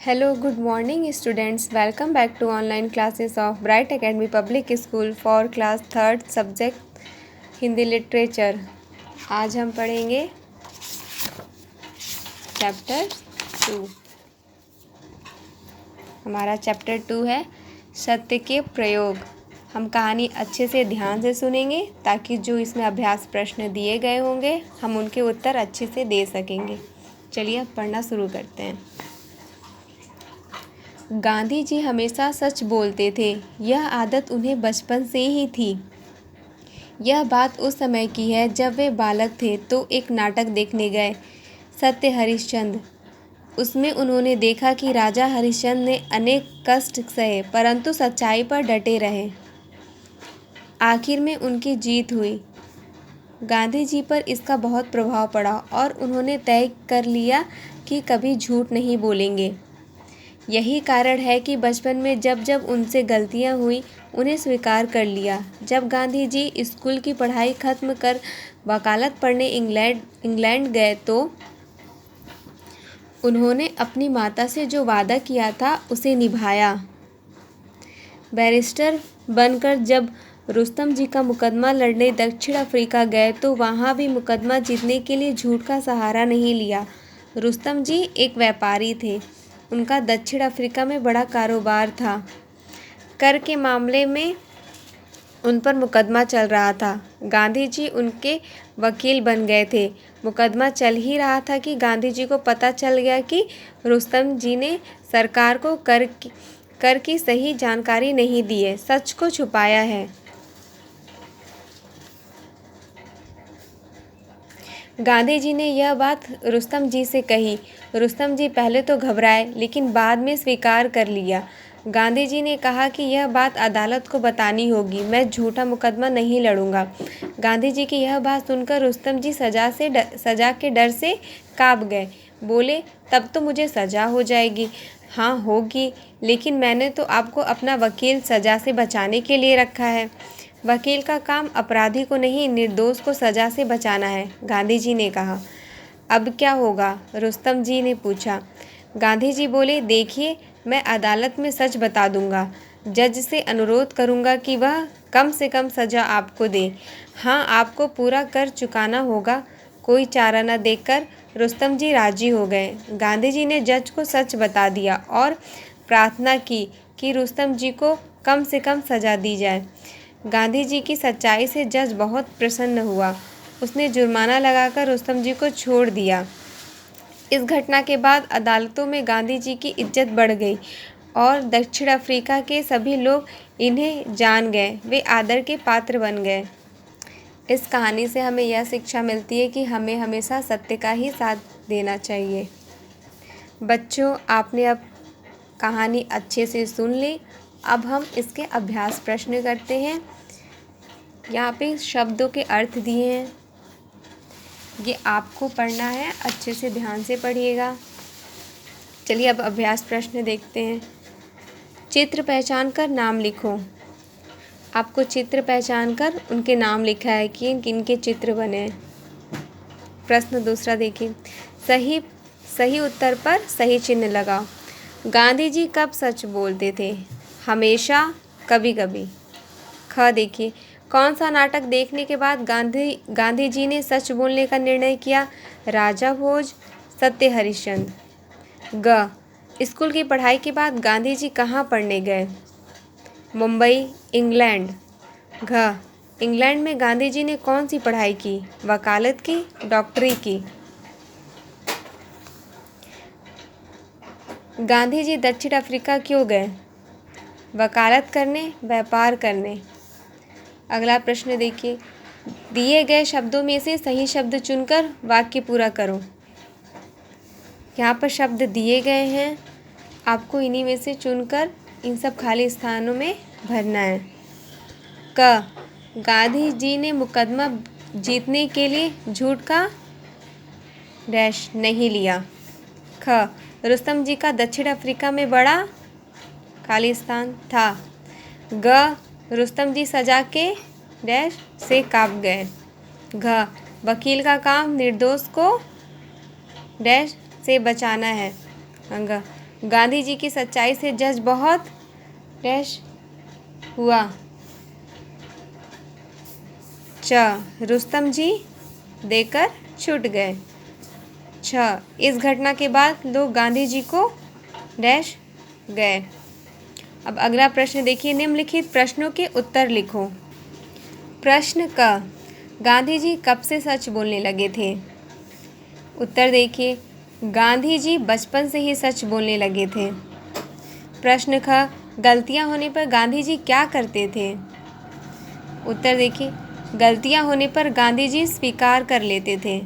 Hello, good morning students. Welcome back to online classes of Bright Academy Public School for class 3rd subject Hindi literature. आज हम पढ़ेंगे chapter 2। हमारा chapter 2 है सत्य के प्रयोग। हम कहानी अच्छे से ध्यान से सुनेंगे ताकि जो इसमें अभ्यास प्रश्न दिए गए होंगे हम उनके उत्तर अच्छे से दे सकेंगे। चलिए अब पढ़ना शुरू करते हैं। गांधी जी हमेशा सच बोलते थे। यह आदत उन्हें बचपन से ही थी। यह बात उस समय की है जब वे बालक थे तो एक नाटक देखने गए, सत्य हरिश्चंद्र। उसमें उन्होंने देखा कि राजा हरिश्चंद्र ने अनेक कष्ट सहे परंतु सच्चाई पर डटे रहे। आखिर में उनकी जीत हुई। गांधी जी पर इसका बहुत प्रभाव पड़ा और उन्होंने तय कर लिया कि कभी झूठ नहीं बोलेंगे। यही कारण है कि बचपन में जब जब उनसे गलतियां हुई उन्हें स्वीकार कर लिया। जब गांधी जी स्कूल की पढ़ाई खत्म कर वकालत पढ़ने इंग्लैंड गए तो उन्होंने अपनी माता से जो वादा किया था उसे निभाया। बैरिस्टर बनकर जब रुस्तम जी का मुकदमा लड़ने दक्षिण अफ्रीका गए तो वहाँ भी मुकदमा जीतने के लिए झूठ का सहारा नहीं लिया। रुस्तम जी एक व्यापारी थे। उनका दक्षिण अफ्रीका में बड़ा कारोबार था। कर के मामले में उन पर मुकदमा चल रहा था। गांधी जी उनके वकील बन गए थे। मुकदमा चल ही रहा था कि गांधी जी को पता चल गया कि रुस्तम जी ने सरकार को कर की सही जानकारी नहीं दी है, सच को छुपाया है। गांधी जी ने यह बात रुस्तम जी से कही। रुस्तम जी पहले तो घबराए लेकिन बाद में स्वीकार कर लिया। गांधी जी ने कहा कि यह बात अदालत को बतानी होगी, मैं झूठा मुकदमा नहीं लड़ूंगा। गांधी जी की यह बात सुनकर रुस्तम जी सजा के डर से कांप गए। बोले, तब तो मुझे सजा हो जाएगी। हाँ होगी, लेकिन मैंने तो आपको अपना वकील सजा से बचाने के लिए रखा है। वकील का काम अपराधी को नहीं निर्दोष को सजा से बचाना है, गांधी जी ने कहा। अब क्या होगा? रुस्तम जी ने पूछा। गांधी जी बोले, देखिए मैं अदालत में सच बता दूंगा। जज से अनुरोध करूंगा कि वह कम से कम सजा आपको दे। हाँ, आपको पूरा कर चुकाना होगा। कोई चारा न देखकर रुस्तम जी राजी हो गए। गांधी जी ने जज को सच बता दिया और प्रार्थना की कि रुस्तम जी को कम से कम सजा दी जाए। गांधी जी की सच्चाई से जज बहुत प्रसन्न हुआ। उसने जुर्माना लगाकर रुस्तम जी को छोड़ दिया। इस घटना के बाद अदालतों में गांधी जी की इज्जत बढ़ गई और दक्षिण अफ्रीका के सभी लोग इन्हें जान गए। वे आदर के पात्र बन गए। इस कहानी से हमें यह शिक्षा मिलती है कि हमें हमेशा सत्य का ही साथ देना चाहिए। बच्चों, आपने अब कहानी अच्छे से सुन ली। अब हम इसके अभ्यास प्रश्न करते हैं। यहाँ पे शब्दों के अर्थ दिए हैं, ये आपको पढ़ना है, अच्छे से ध्यान से पढ़िएगा। चलिए अब अभ्यास प्रश्न देखते हैं। चित्र पहचान कर नाम लिखो। आपको चित्र पहचान कर उनके नाम लिखा है कि किनके चित्र बने हैं। प्रश्न दूसरा देखिए, सही उत्तर पर सही चिन्ह लगाओ। गांधी जी कब सच बोलते थे? हमेशा, कभी कभी। ख देखिए, कौन सा नाटक देखने के बाद गांधी जी ने सच बोलने का निर्णय किया? राजा भोज, सत्य हरिश्चंद्र। ग स्कूल की पढ़ाई के बाद गांधी जी कहाँ पढ़ने गए? मुंबई, इंग्लैंड। घ इंग्लैंड में गांधी जी ने कौन सी पढ़ाई की? वकालत की, डॉक्टरी की। गांधी जी दक्षिण अफ्रीका क्यों गए? वकालत करने, व्यापार करने। अगला प्रश्न देखिए, दिए गए शब्दों में से सही शब्द चुनकर वाक्य पूरा करो। यहाँ पर शब्द दिए गए हैं, आपको इन्हीं में से चुनकर इन सब खाली स्थानों में भरना है। क गांधी जी ने मुकदमा जीतने के लिए झूठ का डैश नहीं लिया। ख रुस्तम जी का दक्षिण अफ्रीका में बड़ा खाली स्थान था। ग रुस्तम जी सजा के डैश से कांप गए। घ वकील का काम निर्दोष को डैश से बचाना है। अंग गांधी जी की सच्चाई से जज बहुत डैश हुआ। च, रुस्तम जी देकर छूट गए। छ, इस घटना के बाद लोग गांधी जी को डैश गए। अब अगला प्रश्न देखिए, निम्नलिखित प्रश्नों के उत्तर लिखो। प्रश्न क, गांधी जी कब से सच बोलने लगे थे? उत्तर देखिए, गांधी जी बचपन से ही सच बोलने लगे थे। प्रश्न ख, गलतियां होने पर गांधी जी क्या करते थे? उत्तर देखिए, गलतियां होने पर गांधी जी स्वीकार कर लेते थे।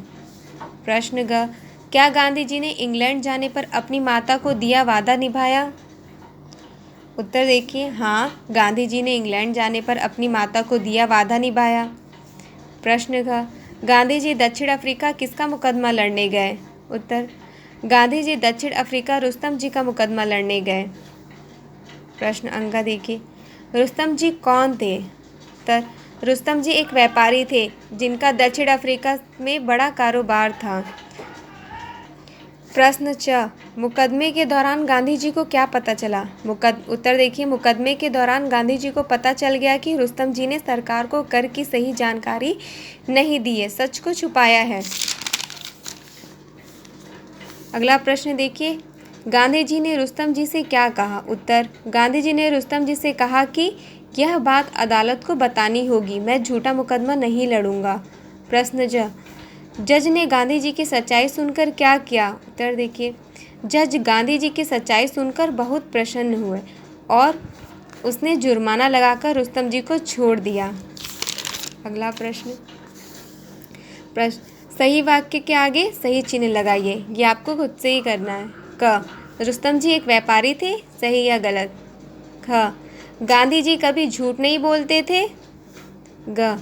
प्रश्न ग, क्या गांधी जी ने इंग्लैंड जाने पर अपनी माता को दिया वादा निभाया? उत्तर देखिए, हाँ, गांधी जी ने इंग्लैंड जाने पर अपनी माता को दिया वादा निभाया। प्रश्न ग, गांधी जी दक्षिण अफ्रीका किसका मुकदमा लड़ने गए? उत्तर, गांधी जी दक्षिण अफ्रीका रुस्तम जी का मुकदमा लड़ने गए। प्रश्न अंक देखिए, रुस्तम जी कौन थे? उत्तर, रुस्तम जी एक व्यापारी थे जिनका दक्षिण अफ्रीका में बड़ा कारोबार था। प्रश्न च, मुकदमे के दौरान गांधी जी को क्या पता चला? उत्तर देखिए, मुकदमे के दौरान गांधी जी को पता चल गया कि रुस्तम जी ने सरकार को कर की सही जानकारी नहीं दी है, सच को छुपाया है। अगला प्रश्न देखिए, गांधी जी ने रुस्तम जी से क्या कहा? उत्तर, गांधी जी ने रुस्तम जी से कहा कि यह बात अदालत को बतानी होगी, मैं झूठा मुकदमा नहीं लड़ूंगा। प्रश्न ज, जज ने गांधी जी की सच्चाई सुनकर क्या किया? उत्तर देखिए, जज गांधी जी की सच्चाई सुनकर बहुत प्रसन्न हुए और उसने जुर्माना लगाकर रुस्तम जी को छोड़ दिया। अगला प्रश्न, सही वाक्य के आगे सही चिन्ह लगाइए, ये आपको खुद से ही करना है। क, रुस्तम जी एक व्यापारी थे, सही या गलत? ख, गांधी जी कभी झूठ नहीं बोलते थे। ग,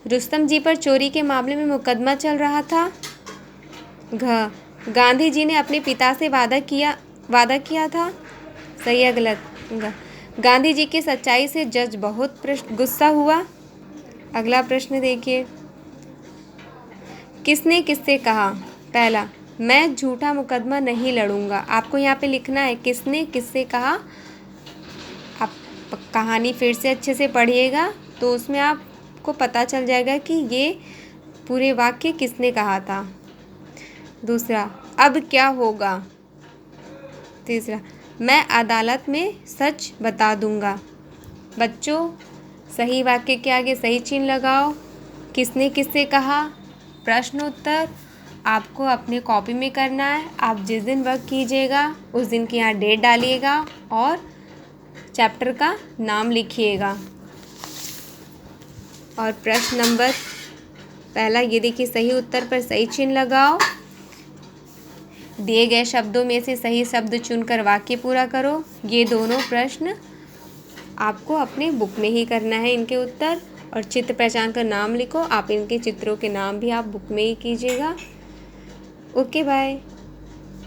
रुस्तम जी पर चोरी के मामले में मुकदमा चल रहा था। घ, गांधी जी ने अपने पिता से वादा किया था, सही या गलत? ग, गांधी जी की सच्चाई से जज बहुत गुस्सा हुआ। अगला प्रश्न देखिए, किसने किससे कहा? पहला, मैं झूठा मुकदमा नहीं लड़ूंगा। आपको यहाँ पे लिखना है किसने किससे कहा। आप कहानी फिर से अच्छे से पढ़िएगा तो उसमें आपको पता चल जाएगा कि ये पूरे वाक्य किसने कहा था। दूसरा, अब क्या होगा? तीसरा, मैं अदालत में सच बता दूंगा। बच्चों, सही वाक्य के आगे सही चिन्ह लगाओ। किसने किससे कहा, प्रश्न उत्तर आपको अपने कॉपी में करना है। आप जिस दिन वर्क कीजिएगा उस दिन की यहाँ डेट डालिएगा और चैप्टर का नाम लिखिएगा। और प्रश्न नंबर पहला ये देखिए, सही उत्तर पर सही चिन्ह लगाओ। दिए गए शब्दों में से सही शब्द चुनकर वाक्य पूरा करो। ये दोनों प्रश्न आपको अपने बुक में ही करना है इनके उत्तर। और चित्र पहचान कर नाम लिखो। आप इनके चित्रों के नाम भी आप बुक में ही कीजिएगा। Okay, bye.